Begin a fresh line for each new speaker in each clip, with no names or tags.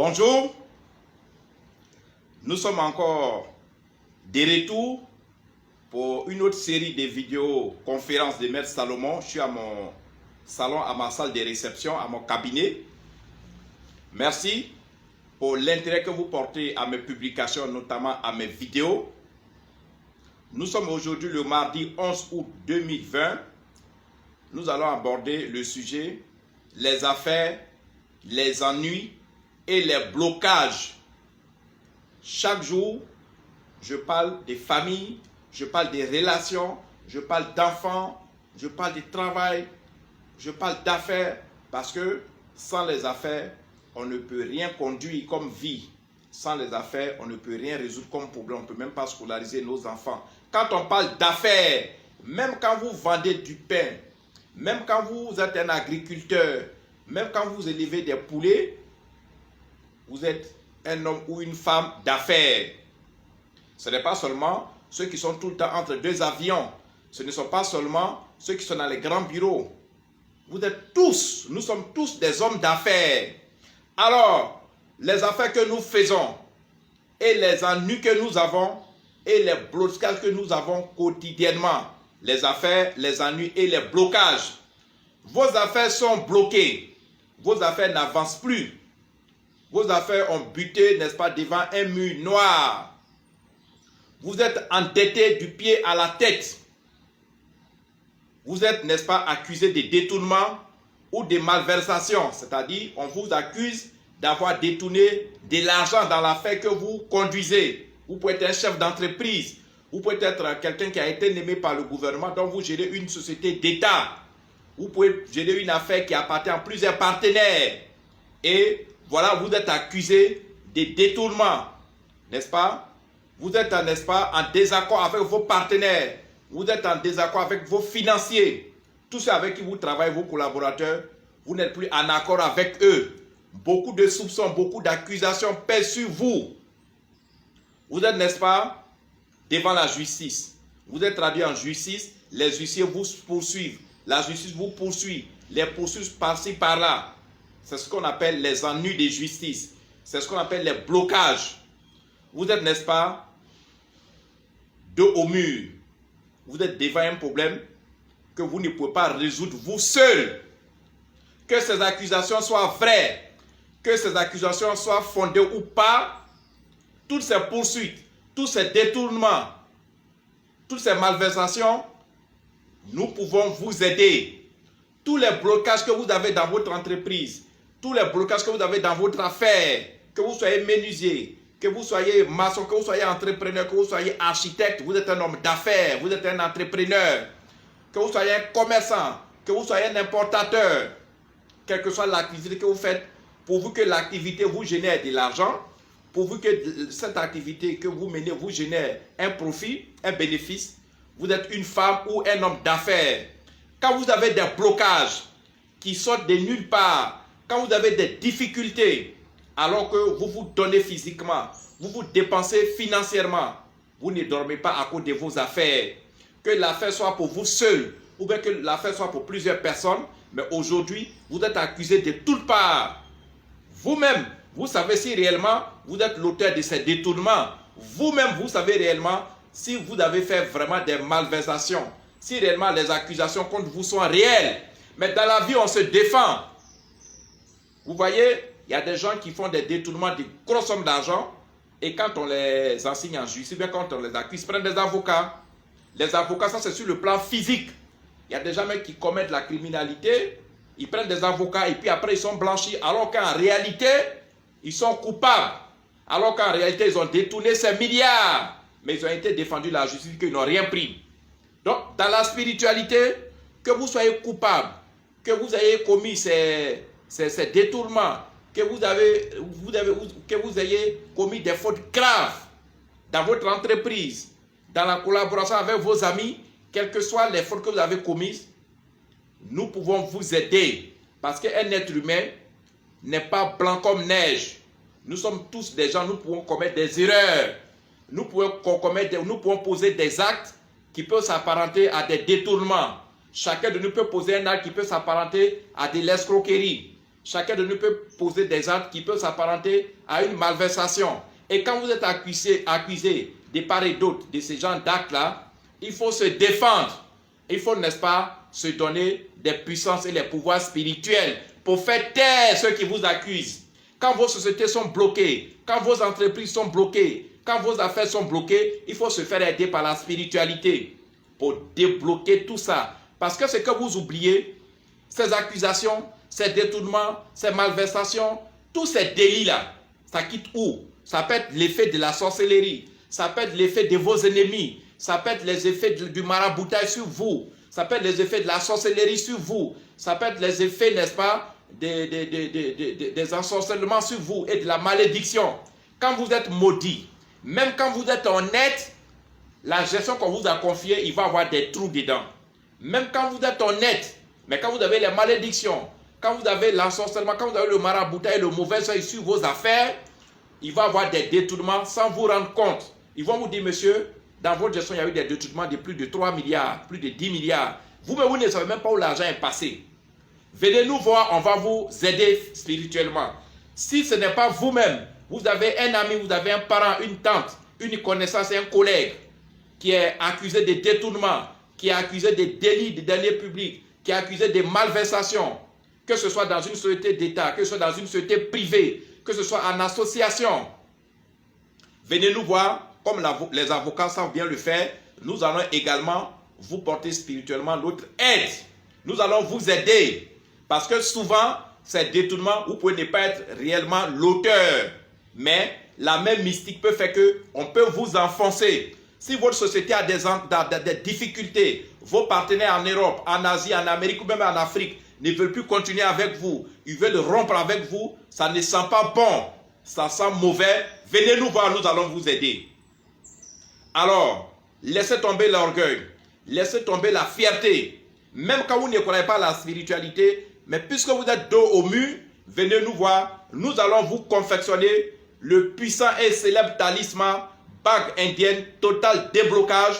Bonjour, nous sommes encore de retour pour une autre série de vidéos conférences de Maître Salomon. Je suis à mon salon, à ma salle de réception, à mon cabinet. Merci pour l'intérêt que vous portez à mes publications, notamment à mes vidéos. Nous sommes aujourd'hui le mardi 11 août 2020. Nous allons aborder le sujet, les affaires, les ennuis et les blocages. Chaque jour, je parle des familles, je parle des relations, je parle d'enfants, je parle du travail, je parle d'affaires, parce que sans les affaires, on ne peut rien conduire comme vie. Sans les affaires, on ne peut rien résoudre comme problème, on ne peut même pas scolariser nos enfants. Quand on parle d'affaires, même quand vous vendez du pain, même quand vous êtes un agriculteur, même quand vous élevez des poulets, vous êtes un homme ou une femme d'affaires. Ce n'est pas seulement ceux qui sont tout le temps entre deux avions. Ce ne sont pas seulement ceux qui sont dans les grands bureaux. Vous êtes tous, nous sommes tous des hommes d'affaires. Alors, les affaires que nous faisons et les ennuis que nous avons et les blocages que nous avons quotidiennement, les affaires, les ennuis et les blocages. Vos affaires sont bloquées. Vos affaires n'avancent plus. Vos affaires ont buté, n'est-ce pas, devant un mur noir. Vous êtes endetté du pied à la tête. Vous êtes, n'est-ce pas, accusé de détournement ou de malversation. C'est-à-dire, on vous accuse d'avoir détourné de l'argent dans l'affaire que vous conduisez. Vous pouvez être un chef d'entreprise. Vous pouvez être quelqu'un qui a été nommé par le gouvernement, dont vous gérez une société d'État. Vous pouvez gérer une affaire qui appartient à plusieurs partenaires. Et voilà, vous êtes accusé de détournement, n'est-ce pas? Vous êtes, n'est-ce pas, en désaccord avec vos partenaires. Vous êtes en désaccord avec vos financiers. Tous ceux avec qui vous travaillez, vos collaborateurs, vous n'êtes plus en accord avec eux. Beaucoup de soupçons, beaucoup d'accusations pèsent sur vous. Vous êtes, n'est-ce pas, devant la justice. Vous êtes traduit en justice, les huissiers vous poursuivent. La justice vous poursuit, les poursuivent par-ci, par-là. C'est ce qu'on appelle les ennuis de justice. C'est ce qu'on appelle les blocages. Vous êtes, n'est-ce pas, dos au mur. Vous êtes devant un problème que vous ne pouvez pas résoudre vous seul. Que ces accusations soient vraies, que ces accusations soient fondées ou pas, toutes ces poursuites, tous ces détournements, toutes ces malversations, nous pouvons vous aider. Tous les blocages que vous avez dans votre entreprise, tous les blocages que vous avez dans votre affaire, que vous soyez menuisier, que vous soyez maçon, que vous soyez entrepreneur, que vous soyez architecte, vous êtes un homme d'affaires, vous êtes un entrepreneur, que vous soyez un commerçant, que vous soyez un importateur, quelle que soit l'activité que vous faites, pourvu que l'activité vous génère de l'argent, pourvu que cette activité que vous menez vous génère un profit, un bénéfice, vous êtes une femme ou un homme d'affaires. Quand vous avez des blocages qui sortent de nulle part, quand vous avez des difficultés, alors que vous vous donnez physiquement, vous vous dépensez financièrement, vous ne dormez pas à cause de vos affaires. Que l'affaire soit pour vous seul, ou bien que l'affaire soit pour plusieurs personnes, mais aujourd'hui, vous êtes accusé de toutes parts. Vous-même, vous savez si réellement vous êtes l'auteur de ces détournements. Vous-même, vous savez réellement si vous avez fait vraiment des malversations, si réellement les accusations contre vous sont réelles. Mais dans la vie, on se défend. Vous voyez, il y a des gens qui font des détournements de grosses sommes d'argent et quand on les enseigne en justice, bien quand on les accuse, ils prennent des avocats. Les avocats, ça c'est sur le plan physique. Il y a des gens qui commettent la criminalité, ils prennent des avocats et puis après ils sont blanchis, alors qu'en réalité, ils sont coupables. Alors qu'en réalité, ils ont détourné ces milliards. Mais ils ont été défendus de la justice, qu'ils n'ont rien pris. Donc, dans la spiritualité, que vous soyez coupable, que vous ayez commis ces détournements, que vous ayez commis des fautes graves dans votre entreprise, dans la collaboration avec vos amis, quelles que soient les fautes que vous avez commises, nous pouvons vous aider. Parce qu'un être humain n'est pas blanc comme neige. Nous sommes tous des gens, nous pouvons commettre des erreurs. Nous pouvons poser des actes qui peuvent s'apparenter à des détournements. Chacun de nous peut poser un acte qui peut s'apparenter à de l'escroquerie. chacun de nous peut poser des actes qui peuvent s'apparenter à une malversation. Et quand vous êtes accusé de part et d'autre de ces genres d'actes-là, il faut se défendre. Il faut, n'est-ce pas, se donner des puissances et des pouvoirs spirituels pour faire taire ceux qui vous accusent. Quand vos sociétés sont bloquées, quand vos entreprises sont bloquées, quand vos affaires sont bloquées, il faut se faire aider par la spiritualité pour débloquer tout ça. Parce que ce que vous oubliez, ces accusations, ces détournements, ces malversations, tous ces délits-là, ça quitte où? Ça peut être l'effet de la sorcellerie, ça peut être l'effet de vos ennemis, ça peut être les effets du maraboutage sur vous, ça peut être les effets de la sorcellerie sur vous, ça peut être les effets, n'est-ce pas, des ensorcellements sur vous et de la malédiction. Quand vous êtes maudit, même quand vous êtes honnête, la gestion qu'on vous a confiée, il va y avoir des trous dedans. Même quand vous êtes honnête, mais quand vous avez les malédictions, quand vous avez l'ensorcellement, quand vous avez le maraboutage et le mauvais œil sur vos affaires, il va y avoir des détournements sans vous rendre compte. Ils vont vous dire, monsieur, dans votre gestion, il y a eu des détournements de plus de 3 milliards, plus de 10 milliards. Vous-même, vous ne savez même pas où l'argent est passé. Venez nous voir, on va vous aider spirituellement. Si ce n'est pas vous-même, vous avez un ami, vous avez un parent, une tante, une connaissance, un collègue qui est accusé de détournement, qui est accusé de délits de deniers publics, qui est accusé de malversation, que ce soit dans une société d'État, que ce soit dans une société privée, que ce soit en association. Venez nous voir, comme les avocats savent bien le faire, nous allons également vous porter spirituellement notre aide. Nous allons vous aider. Parce que souvent, ces détournements, vous pouvez ne pas être réellement l'auteur. Mais la même mystique peut faire qu'on peut vous enfoncer. Si votre société a des difficultés, vos partenaires en Europe, en Asie, en Amérique ou même en Afrique ne veulent plus continuer avec vous, ils veulent rompre avec vous, ça ne sent pas bon, ça sent mauvais, venez nous voir, nous allons vous aider. Alors, laissez tomber l'orgueil, laissez tomber la fierté, même quand vous ne connaissez pas la spiritualité, mais puisque vous êtes dos au mur, venez nous voir, nous allons vous confectionner le puissant et célèbre talisman, bague indienne, total déblocage,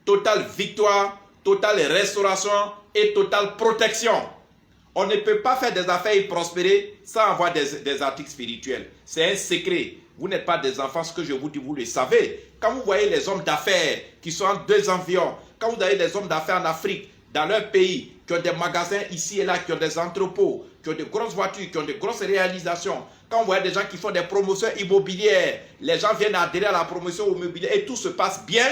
totale victoire, totale restauration et totale protection. On ne peut pas faire des affaires et prospérer sans avoir des articles spirituels. C'est un secret. Vous n'êtes pas des enfants, ce que je vous dis, vous le savez. Quand vous voyez les hommes d'affaires qui sont en deux environs, quand vous avez des hommes d'affaires en Afrique, dans leur pays, qui ont des magasins ici et là, qui ont des entrepôts, qui ont de grosses voitures, qui ont de grosses réalisations, quand vous voyez des gens qui font des promotions immobilières, les gens viennent adhérer à la promotion immobilière et tout se passe bien,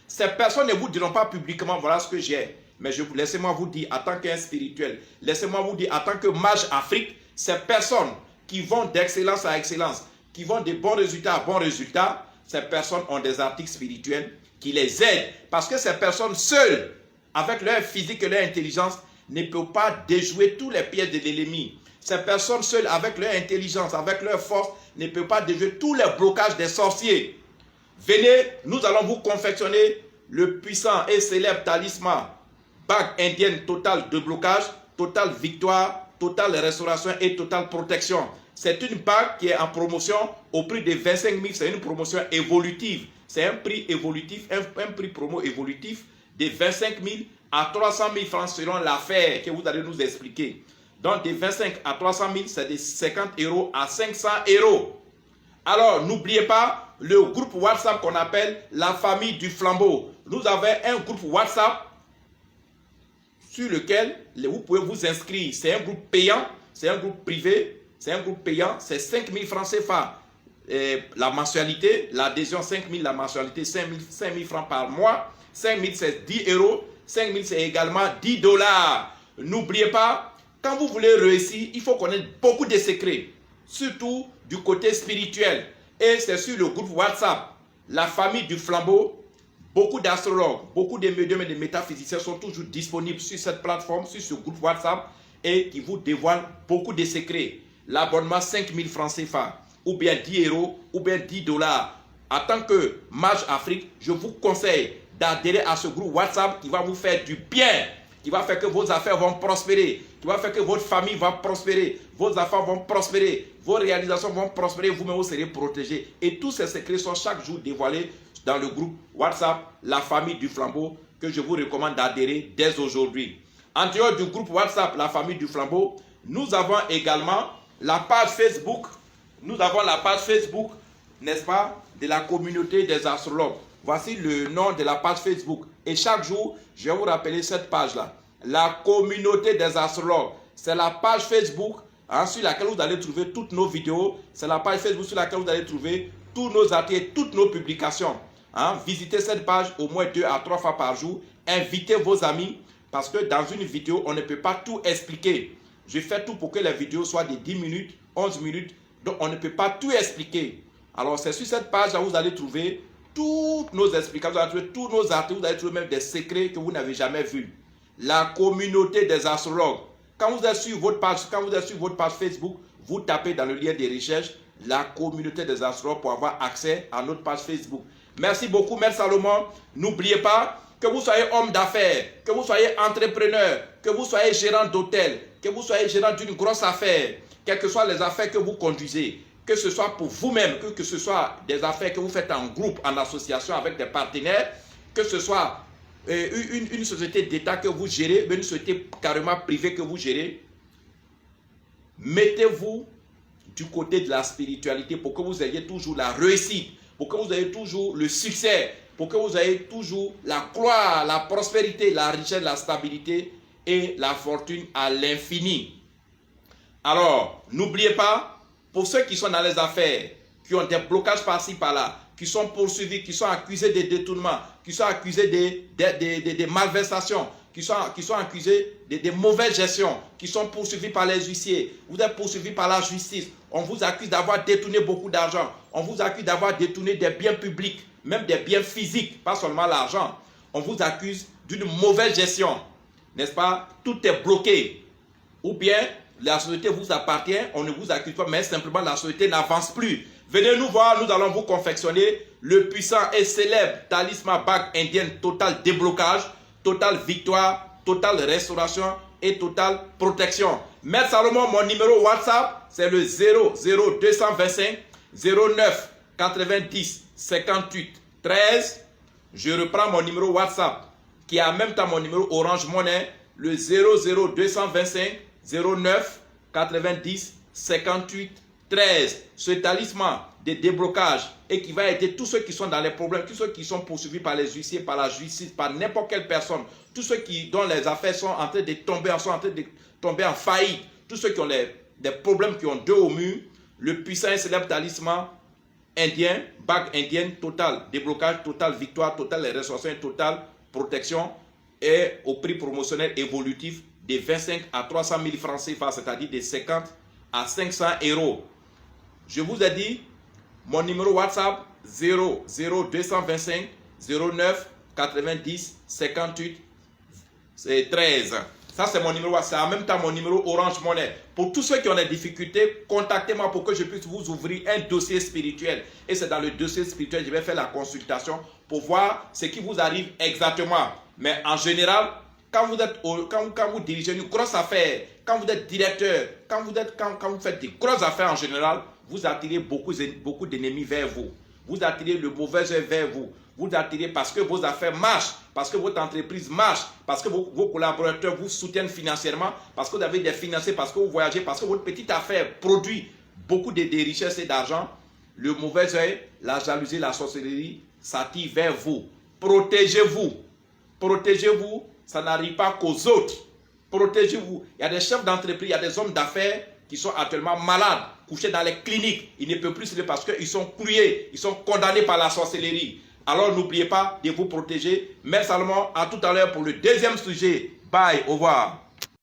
ces personnes ne vous diront pas publiquement, voilà ce que j'ai. Mais laissez-moi vous dire, en tant qu'un spirituel, laissez-moi vous dire, en tant que mage Afrique, ces personnes qui vont d'excellence à excellence, qui vont de bons résultats à bons résultats, ces personnes ont des articles spirituels qui les aident. Parce que ces personnes seules, avec leur physique et leur intelligence, ne peuvent pas déjouer tous les pièges de l'ennemi. Ces personnes seules, avec leur intelligence, avec leur force, ne peuvent pas déjouer tous les blocages des sorciers. Venez, nous allons vous confectionner le puissant et célèbre talisman, bague indienne totale de blocage, totale victoire, totale restauration et totale protection. C'est une bague qui est en promotion au prix de 25 000. C'est une promotion évolutive. C'est un prix évolutif, un prix promo évolutif de 25 000 à 300 000 francs selon l'affaire que vous allez nous expliquer. Donc de 25 à 300 000, c'est de 50 € à 500 €. Alors n'oubliez pas le groupe WhatsApp qu'on appelle la famille du flambeau. Nous avons un groupe WhatsApp sur lequel vous pouvez vous inscrire. C'est un groupe payant, c'est un groupe privé, c'est un groupe payant, c'est 5 000 francs CFA. La mensualité, l'adhésion 5 000, la mensualité 5 000 francs par mois. 5 000 c'est 10 €, 5 000 c'est également 10 $. N'oubliez pas, quand vous voulez réussir, il faut connaître beaucoup de secrets, surtout du côté spirituel. Et c'est sur le groupe WhatsApp, la famille du flambeau. Beaucoup d'astrologues, beaucoup de médiums et de métaphysiciens sont toujours disponibles sur cette plateforme, sur ce groupe WhatsApp, et qui vous dévoilent beaucoup de secrets. L'abonnement 5 000 francs CFA, ou bien 10 €, ou bien 10 $. En tant que mage Afrique, je vous conseille d'adhérer à ce groupe WhatsApp qui va vous faire du bien, qui va faire que vos affaires vont prospérer, qui va faire que votre famille va prospérer, vos affaires vont prospérer, vos réalisations vont prospérer, vous-même vous serez protégés. Et tous ces secrets sont chaque jour dévoilés dans le groupe WhatsApp, la famille du flambeau, que je vous recommande d'adhérer dès aujourd'hui. En dehors du groupe WhatsApp, la famille du flambeau, nous avons également la page Facebook. Nous avons la page Facebook, n'est-ce pas, de la communauté des astrologues. Voici le nom de la page Facebook. Et chaque jour, je vais vous rappeler cette page-là. La communauté des astrologues. C'est la page Facebook sur laquelle vous allez trouver toutes nos vidéos. C'est la page Facebook sur laquelle vous allez trouver tous nos articles, toutes nos publications. Visitez cette page au moins 2 à 3 fois par jour. Invitez vos amis parce que dans une vidéo, on ne peut pas tout expliquer. Je fais tout pour que les vidéos soient de 10 minutes, 11 minutes. Donc, on ne peut pas tout expliquer. Alors, c'est sur cette page-là où vous allez trouver toutes nos explications, vous allez trouver tous nos articles, vous allez trouver même des secrets que vous n'avez jamais vus. La communauté des astrologues. Quand vous êtes sur votre page Facebook, vous tapez dans le lien de recherche la communauté des astrologues pour avoir accès à notre page Facebook. Merci beaucoup, Maître Salomon. N'oubliez pas que vous soyez homme d'affaires, que vous soyez entrepreneur, que vous soyez gérant d'hôtel, que vous soyez gérant d'une grosse affaire, quelles que soient les affaires que vous conduisez, que ce soit pour vous-même, que ce soit des affaires que vous faites en groupe, en association avec des partenaires, que ce soit une société d'État que vous gérez, une société carrément privée que vous gérez, mettez-vous du côté de la spiritualité pour que vous ayez toujours la réussite, pour que vous ayez toujours le succès, pour que vous ayez toujours la gloire, la prospérité, la richesse, la stabilité et la fortune à l'infini. Alors, n'oubliez pas, pour ceux qui sont dans les affaires, qui ont des blocages par-ci, par-là, qui sont poursuivis, qui sont accusés de détournement, qui sont accusés de malversations, qui sont accusés de mauvaise gestion, qui sont poursuivis par les huissiers, vous êtes poursuivis par la justice, on vous accuse d'avoir détourné beaucoup d'argent, on vous accuse d'avoir détourné des biens publics, même des biens physiques, pas seulement l'argent, on vous accuse d'une mauvaise gestion, n'est-ce pas? Tout est bloqué, ou bien la société vous appartient, on ne vous accuse pas, mais simplement la société n'avance plus. Venez nous voir, nous allons vous confectionner le puissant et célèbre talisman bague indienne total déblocage, total victoire, totale restauration et totale protection. Maître Salomon, mon numéro WhatsApp, c'est le 00225 09 90 58 13. Je reprends mon numéro WhatsApp, qui est en même temps mon numéro Orange Money, le 00225 09 90 58 13. Ce talisman de déblocage et qui va aider tous ceux qui sont dans les problèmes, tous ceux qui sont poursuivis par les huissiers, par la justice, par n'importe quelle personne, tous ceux dont les affaires sont en train de tomber en faillite, tous ceux qui ont des problèmes, qui ont deux au mur, le puissant et célèbre talisman indien, bague indienne, total déblocage, total victoire, totale restauration et totale protection et au prix promotionnel évolutif de 25 à 300 000 francs CFA, c'est-à-dire de 50 à 500 euros. Je vous ai dit, mon numéro WhatsApp 00225 09 90 58 13. Ça, c'est mon numéro WhatsApp. En même temps, mon numéro Orange Money. Pour tous ceux qui ont des difficultés, contactez-moi pour que je puisse vous ouvrir un dossier spirituel. Et c'est dans le dossier spirituel que je vais faire la consultation pour voir ce qui vous arrive exactement. Mais en général, quand vous dirigez une grosse affaire, quand vous êtes directeur, quand vous faites des grosses affaires en général, vous attirez beaucoup d'ennemis vers vous. Vous attirez le mauvais œil vers vous. Vous attirez parce que vos affaires marchent, parce que votre entreprise marche, parce que vos collaborateurs vous soutiennent financièrement, parce que vous avez des financiers, parce que vous voyagez, parce que votre petite affaire produit beaucoup de richesses et d'argent. Le mauvais œil, la jalousie, la sorcellerie s'attire vers vous. Protégez-vous. Protégez-vous. Ça n'arrive pas qu'aux autres. Protégez-vous. Il y a des chefs d'entreprise, il y a des hommes d'affaires qui sont actuellement malades, couchés dans les cliniques. Ils ne peuvent plus se lever parce qu'ils sont cloués, ils sont condamnés par la sorcellerie. Alors n'oubliez pas de vous protéger. Maître Salomon, à tout à l'heure pour le deuxième sujet. Bye, au revoir.